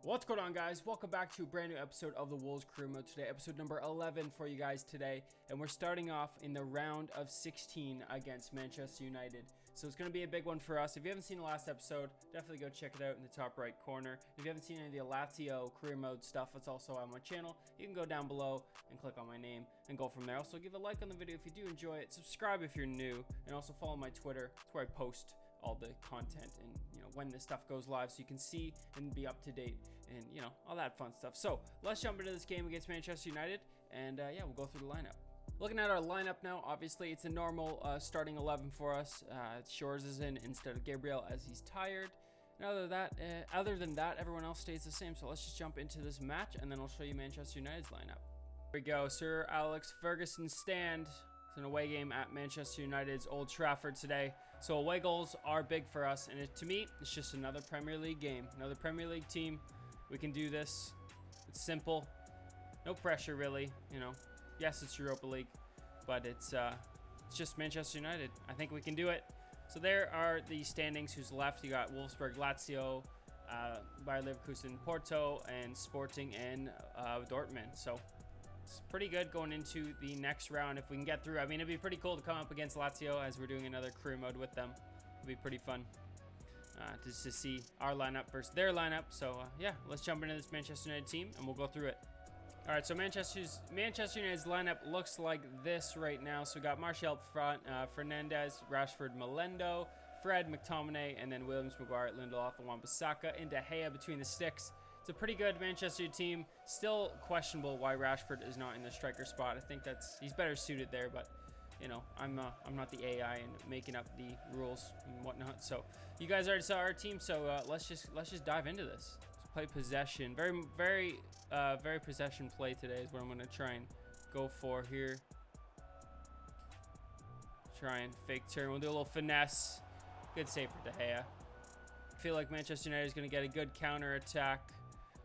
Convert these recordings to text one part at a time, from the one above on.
What's going on, guys? Welcome back to a brand new episode of the Wolves Career Mode today, episode number 11 for you guys today, and we're starting off in the round of 16 against Manchester United. So it's going to be a big one for us. If you haven't seen the last episode, definitely go check it out in the top right corner. If you haven't seen any of the Lazio Career Mode stuff, it's also on my channel. You can go down below and click on my name and go from there. Also, give a like on the video if you do enjoy it. Subscribe if you're new, and also follow my Twitter. It's where I post all the content and when this stuff goes live, so you can see and be up to date and all that fun stuff. So let's jump into this game against Manchester United, and yeah, we'll go through the lineup. Looking at our lineup now, obviously it's a normal starting 11 for us. Shores is in instead of Gabriel as he's tired, and other than that everyone else stays the same. So let's just jump into this match, and then I'll show you Manchester United's lineup. Here we go. Sir Alex Ferguson stand. It's an away game at Manchester United's Old Trafford today. So away goals are big for us, and to me, it's just another Premier League game, another Premier League team. We can do this. It's simple, no pressure really. Yes, it's Europa League, but it's just Manchester United. I think we can do it. So there are the standings. Who's left? You got Wolfsburg, Lazio, Bayer Leverkusen, Porto, and Sporting and Dortmund. So it's pretty good going into the next round if we can get through. I mean, it'd be pretty cool to come up against Lazio as we're doing another career mode with them. It'd be pretty fun just to see our lineup versus their lineup. So yeah, let's jump into this Manchester United team and we'll go through it. All right, so Manchester United's lineup looks like this right now. So we got Martial up front, Fernandez, Rashford, Melendo, Fred, McTominay, and then Williams, Maguire, Lindelof, and Wan-Bissaka, and De Gea between the sticks. It's a pretty good Manchester team. Still questionable why Rashford is not in the striker spot. I think he's better suited there, but I'm not the AI and making up the rules and whatnot. So you guys already saw our team, so let's just dive into this. Let's play possession. Very possession play today is what I'm gonna try and go for here. Try and fake turn. We'll do a little finesse. Good save for De Gea. I feel like Manchester United is gonna get a good counter attack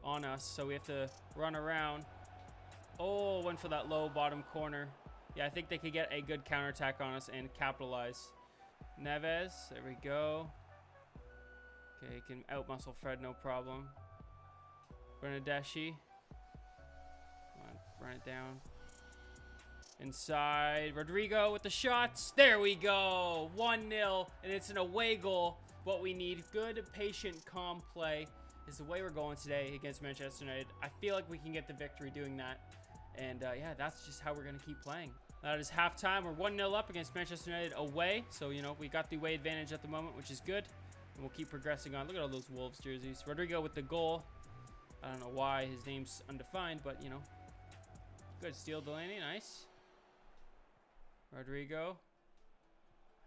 on us, so we have to run around. Oh, went for that low bottom corner. Yeah, I think they could get a good counterattack on us and capitalize. Neves, there we go. Okay, he can outmuscle Fred, no problem. Bernadeschi. Come on, run it down. Inside, Rodrigo with the shots. There we go, 1-0, and it's an away goal. What we need, good, patient, calm play is the way we're going today against Manchester United. I feel like we can get the victory doing that. And yeah, that's just how we're going to keep playing. That is halftime. We're 1-0 up against Manchester United away. So, we got the away advantage at the moment, which is good. And we'll keep progressing on. Look at all those Wolves jerseys. Rodrigo with the goal. I don't know why his name's undefined, but, good steal, Delaney. Nice. Rodrigo.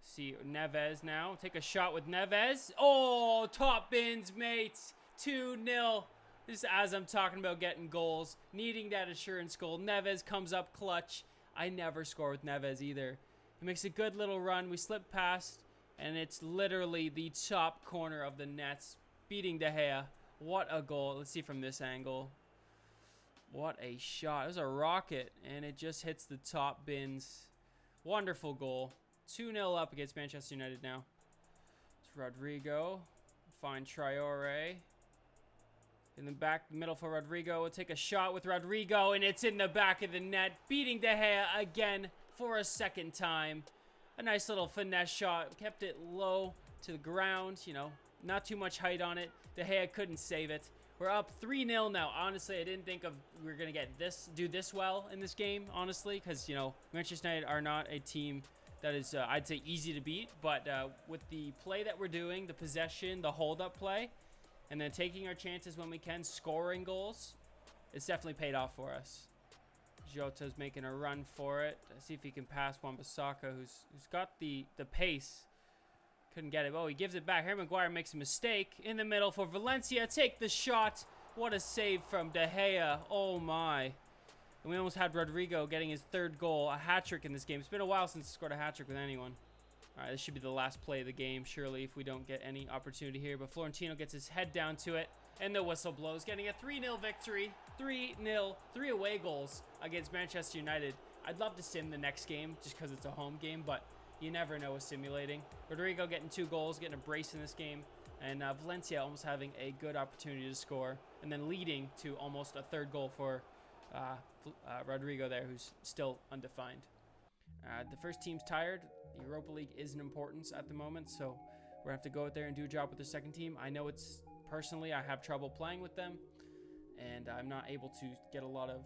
See Neves now. Take a shot with Neves. Oh, top bins, mates. 2-0. This is as I'm talking about getting goals, needing that assurance goal. Neves comes up clutch. I never score with Neves either. He makes a good little run. We slip past, and it's literally the top corner of the nets, beating De Gea. What a goal. Let's see from this angle. What a shot. It was a rocket, and it just hits the top bins. Wonderful goal. 2-0 up against Manchester United now. It's Rodrigo. Find Traore. In the back middle for Rodrigo. We'll take a shot with Rodrigo, and it's in the back of the net, beating De Gea again for a second time. A nice little finesse shot. Kept it low to the ground, not too much height on it. De Gea couldn't save it. We're up 3-0 now. Honestly, I didn't think we were going to do this well in this game, honestly, because, Manchester United are not a team that is, I'd say, easy to beat. But with the play that we're doing, the possession, the hold-up play, and then taking our chances when we can, scoring goals, it's definitely paid off for us. Jota's making a run for it. Let's see if he can pass Wan-Bissaka, who's got the pace. Couldn't get it. Oh, he gives it back. Harry Maguire makes a mistake. In the middle for Valencia. Take the shot. What a save from De Gea. Oh, my. And we almost had Rodrigo getting his third goal, a hat-trick in this game. It's been a while since he scored a hat-trick with anyone. All right, this should be the last play of the game, surely, if we don't get any opportunity here. But Florentino gets his head down to it, and the whistle blows, getting a 3-0 victory. 3-0, 3 away goals against Manchester United. I'd love to sim the next game just because it's a home game, but you never know with simulating. Rodrigo getting 2 goals, getting a brace in this game. and Valencia almost having a good opportunity to score, and then leading to almost a third goal for Rodrigo there, who's still undefined. The first team's tired. The Europa League is an importance at the moment, so we're going to have to go out there and do a job with the second team. I know personally, I have trouble playing with them, and I'm not able to get a lot of,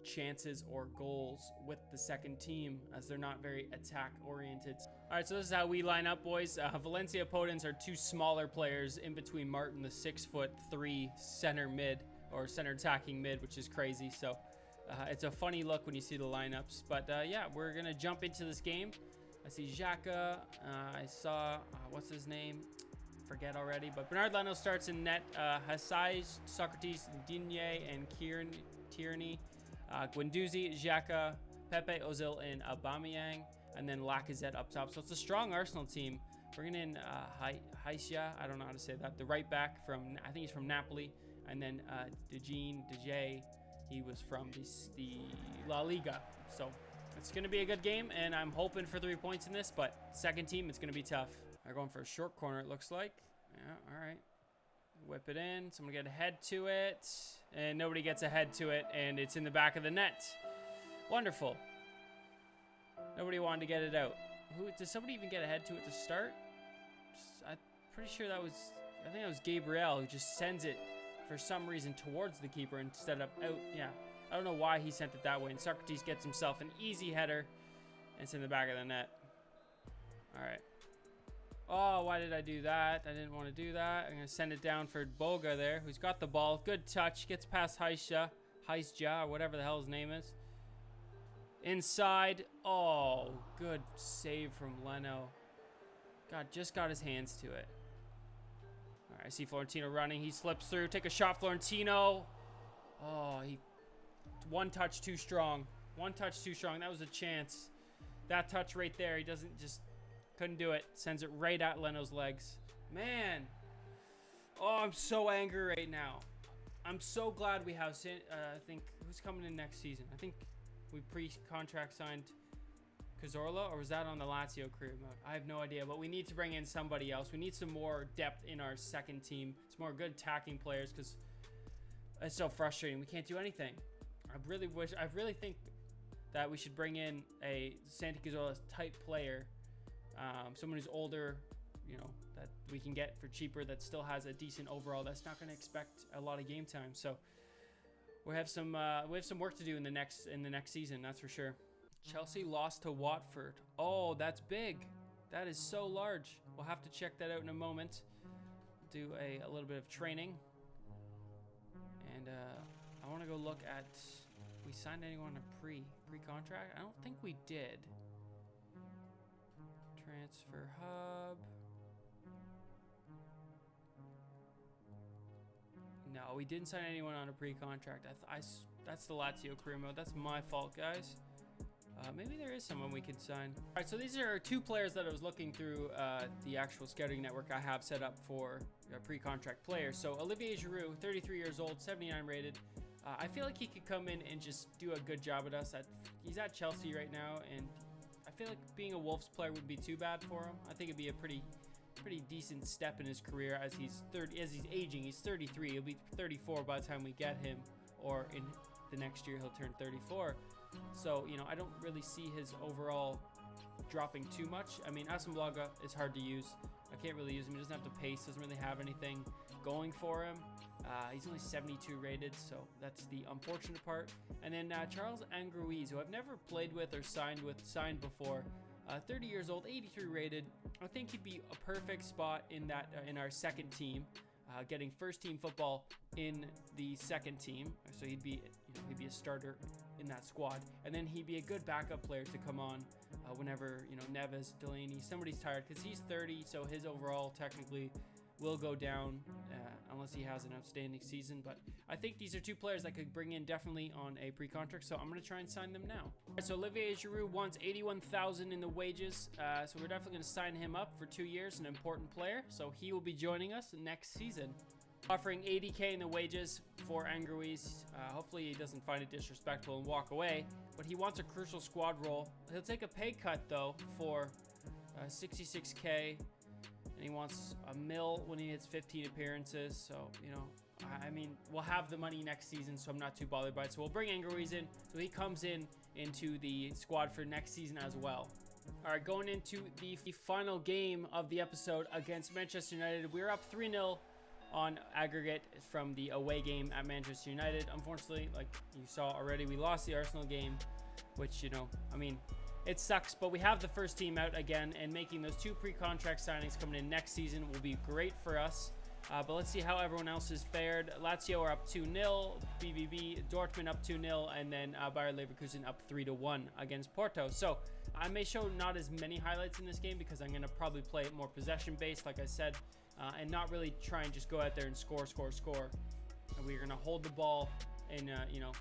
chances or goals with the second team, as they're not very attack oriented. All right, so this is how we line up, boys. Valencia opponents are two smaller players in between Martin, the 6'3" center mid, or center attacking mid, which is crazy. So it's a funny look when you see the lineups. But yeah, we're gonna jump into this game. I see Xhaka. I saw what's his name? Forget already. But Bernard Leno starts in net. Hassai, Socrates, Digne, and Tierney. Guendouzi, Xhaka, Pepe, Ozil, and Aubameyang, and then Lacazette up top. So it's a strong Arsenal team. Bringing in Haisha, I don't know how to say that, the right back from, I think he's from Napoli, and then Dejay, he was from the La Liga. So it's going to be a good game, and I'm hoping for 3 points in this, but second team, it's going to be tough. They're going for a short corner, it looks like. Yeah, all right. Whip it in. Someone get a head to it. And nobody gets a head to it. And it's in the back of the net. Wonderful. Nobody wanted to get it out. Did somebody even get a head to it to start? I'm pretty sure I think that was Gabriel, who just sends it for some reason towards the keeper instead of out. Yeah. I don't know why he sent it that way. And Socrates gets himself an easy header. And it's in the back of the net. All right. Oh, why did I do that? I didn't want to do that. I'm going to send it down for Boga there, who's got the ball. Good touch. Gets past Haisha, or whatever the hell his name is. Inside. Oh, good save from Leno. God, just got his hands to it. All right, I see Florentino running. He slips through. Take a shot, Florentino. Oh, one touch too strong. One touch too strong. That was a chance. That touch right there, he doesn't just... Couldn't do it. Sends it right at Leno's legs. Man. Oh, I'm so angry right now. I'm so glad we have, I think, who's coming in next season? I think we pre-contract signed Cazorla, or was that on the Lazio career mode? I have no idea, but we need to bring in somebody else. We need some more depth in our second team. Some more good attacking players, because it's so frustrating. We can't do anything. I really think that we should bring in a Santi Cazorla type player. Someone who's older, that we can get for cheaper, that still has a decent overall, that's not going to expect a lot of game time. So we have some work to do in the next season, that's for sure. Chelsea lost to Watford. Oh, that's big. That is so large. We'll have to check that out in a moment. Do a little bit of training. And I want to go look at, we signed anyone on a pre-contract? I don't think we did. Transfer hub. No, we didn't sign anyone on a pre-contract. That's the Lazio career mode. That's my fault, guys. Maybe there is someone we could sign. All right, so these are two players that I was looking through the actual scouting network I have set up for pre-contract players. So Olivier Giroud, 33 years old, 79 rated. I feel like he could come in and just do a good job at us. He's at Chelsea right now, and I feel like being a Wolves player wouldn't be too bad for him. I think it'd be a pretty decent step in his career as he's aging. He's 33. He'll be 34 by the time we get him, or in the next year he'll turn 34. So, I don't really see his overall dropping too much. I mean, Asamblaga is hard to use. I can't really use him. He doesn't have the pace, doesn't really have anything going for him. He's only 72 rated, so that's the unfortunate part. And then Charles Angruiz, who I've never played with or signed before. 30 years old, 83 rated. I think he'd be a perfect spot in our second team, getting first team football in the second team. So he'd be a starter in that squad, and then he'd be a good backup player to come on whenever Neves, Delaney, somebody's tired, because he's 30, so his overall technically will go down unless he has an outstanding season. But I think these are two players that could bring in definitely on a pre-contract, so I'm going to try and sign them now. Right, so Olivier Giroud wants 81,000 in the wages, so we're definitely going to sign him up for 2 years, an important player, so he will be joining us next season. Offering 80K in the wages for Angruiz. Hopefully he doesn't find it disrespectful and walk away, but he wants a crucial squad role. He'll take a pay cut though for 66K and he wants a mil when he hits 15 appearances. So, you know, I mean, we'll have the money next season, so I'm not too bothered by it. So we'll bring Angeruiz in, so he comes into the squad for next season as well. All right, going into the final game of the episode against Manchester United. We're up 3-0 on aggregate from the away game at Manchester United. Unfortunately, like you saw already, we lost the Arsenal game, which, you know, I mean, it sucks, but we have the first team out again, and making those 2 pre-contract signings coming in next season will be great for us. But let's see how everyone else has fared. Lazio are up 2-0, BVB, Dortmund up 2-0, and then Bayer Leverkusen up 3-1 against Porto. So I may show not as many highlights in this game because I'm going to probably play it more possession-based, like I said, and not really try and just go out there and score. And we're going to hold the ball and, you know,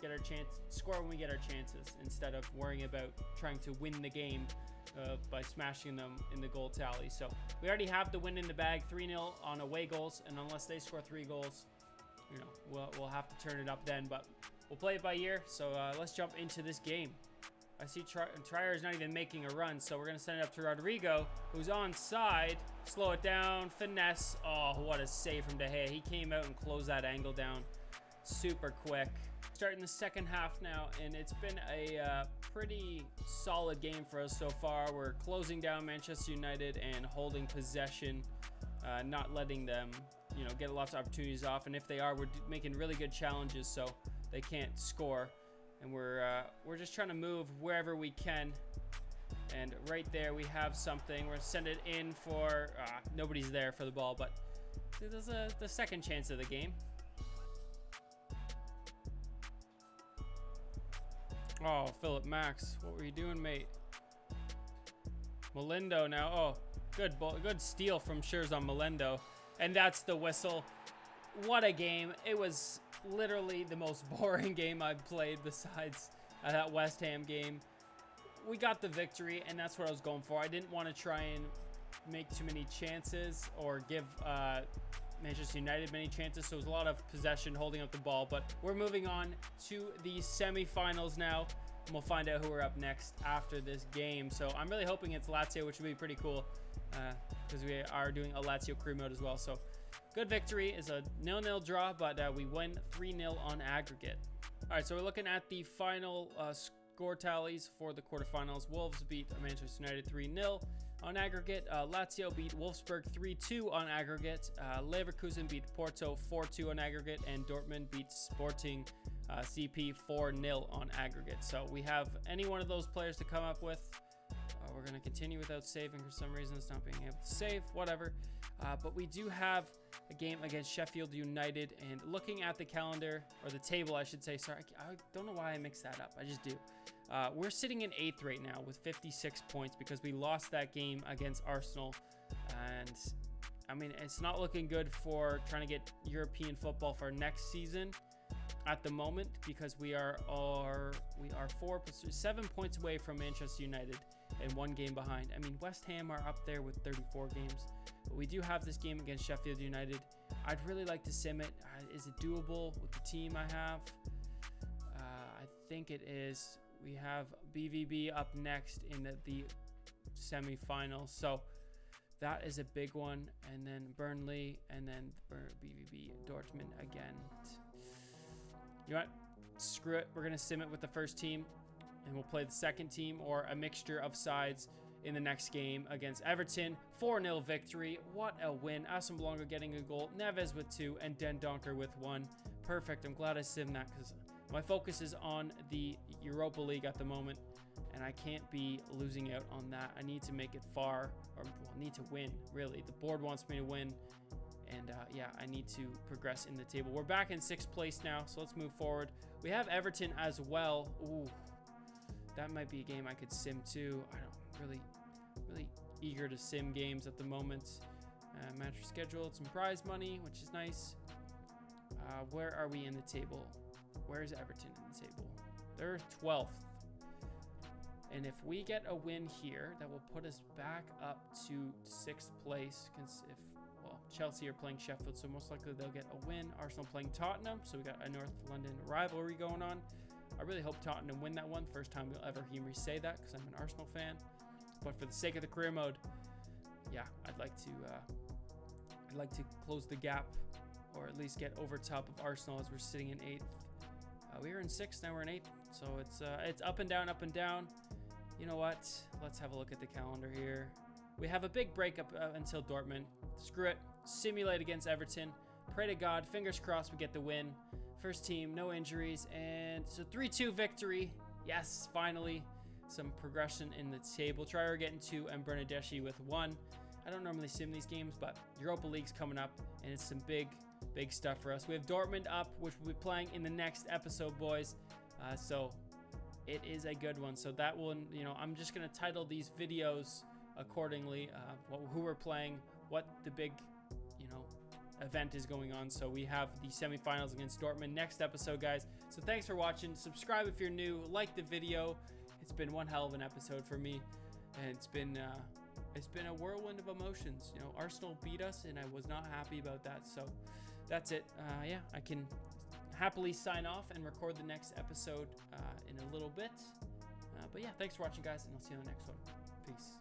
get our chance, score when we get our chances, instead of worrying about trying to win the game by smashing them in the goal tally. So we already have the win in the bag, 3-0 on away goals, and unless they score 3 goals, you know, we'll have to turn it up then, but we'll play it by ear. So let's jump into this game. I see Trier is not even making a run, so we're going to send it up to Rodrigo, who's onside. Slow it down, finesse. Oh, what a save from De Gea. He came out and closed that angle down super quick. Starting the second half now, and it's been a pretty solid game for us so far. We're closing down Manchester United and holding possession, not letting them, you know, get lots of opportunities off. And if they are, we're making really good challenges so they can't score. And we're just trying to move wherever we can. And right there we have something. We're gonna send it in for nobody's there for the ball, but there's the second chance of the game. Oh, Philip Max, what were you doing, mate? Melindo now. Oh, good ball, good steal from Shirzon Melindo, and that's the whistle. What a game! It was literally the most boring game I've played besides that West Ham game. We got the victory, and that's what I was going for. I didn't want to try and make too many chances or give Manchester United many chances, so it was a lot of possession, holding up the ball. But we're moving on to the semifinals now, and we'll find out who we're up next after this game. So I'm really hoping it's Lazio, which would be pretty cool, because we are doing a Lazio crew mode as well. So good victory. Is a 0-0 draw, but we win 3-0 on aggregate. All right, so we're looking at the final score tallies for the quarterfinals. Wolves beat Manchester United 3-0 on aggregate. Lazio beat Wolfsburg 3-2 on aggregate. Leverkusen beat Porto 4-2 on aggregate, and Dortmund beat Sporting CP 4-0 on aggregate. So we have any one of those players to come up with. We're going to continue without saving for some reason. It's not being able to save, whatever. But we do have a game against Sheffield United, and looking at the calendar, or the table, I should say. Sorry, I don't know why I mixed that up. I just do. We're sitting in 8th right now with 56 points because we lost that game against Arsenal. And, I mean, it's not looking good for trying to get European football for next season at the moment, because we are 7 points away from Manchester United and 1 game behind. I mean, West Ham are up there with 34 games. But we do have this game against Sheffield United. I'd really like to sim it. Is it doable with the team I have? I think it is. We have BVB up next in the semifinals. So that is a big one. And then Burnley, and then BVB Dortmund again. You know what? Screw it. We're going to sim it with the first team, and we'll play the second team or a mixture of sides in the next game against Everton. 4-0 victory. What a win. Asamoah getting a goal, Neves with 2, and Den Donker with 1. Perfect. I'm glad I simmed that, because my focus is on the Europa League at the moment, and I can't be losing out on that. I need to make it far, or I need to win, really. The board wants me to win, and yeah, I need to progress in the table. We're back in 6th place now, so let's move forward. We have Everton as well. Ooh, that might be a game I could sim too. I don't really eager to sim games at the moment. Match scheduled, some prize money, which is nice. Where are we in the table? Where's Everton in the table? They're 12th. And if we get a win here, that will put us back up to 6th place. Chelsea are playing Sheffield, so most likely they'll get a win. Arsenal playing Tottenham, so we got a North London rivalry going on. I really hope Tottenham win that one. First time you'll ever hear me say that, because I'm an Arsenal fan. But for the sake of the career mode, yeah, I'd like to close the gap, or at least get over top of Arsenal, as we're sitting in 8th. We were in 6th, now we're in 8th. So it's up and down, up and down. You know what? Let's have a look at the calendar here. We have a big break up until Dortmund. Screw it. Simulate against Everton. Pray to God. Fingers crossed we get the win. First team, no injuries. And so 3-2 victory. Yes, finally. Some progression in the table. Trier getting 2 and Bernadeschi with 1. I don't normally sim these games, but Europa League's coming up, and it's some big stuff for us. We have Dortmund up, which we'll be playing in the next episode, boys. So it is a good one. So that one, you know, I'm just going to title these videos accordingly, who we're playing, what the big, you know, event is going on. So we have the semifinals against Dortmund next episode, guys. So thanks for watching. Subscribe if you're new. Like the video. It's been one hell of an episode for me, and it's been a whirlwind of emotions. You know, Arsenal beat us, and I was not happy about that. So that's it. Yeah, I can happily sign off and record the next episode in a little bit. But yeah, thanks for watching, guys, and I'll see you on the next one. Peace.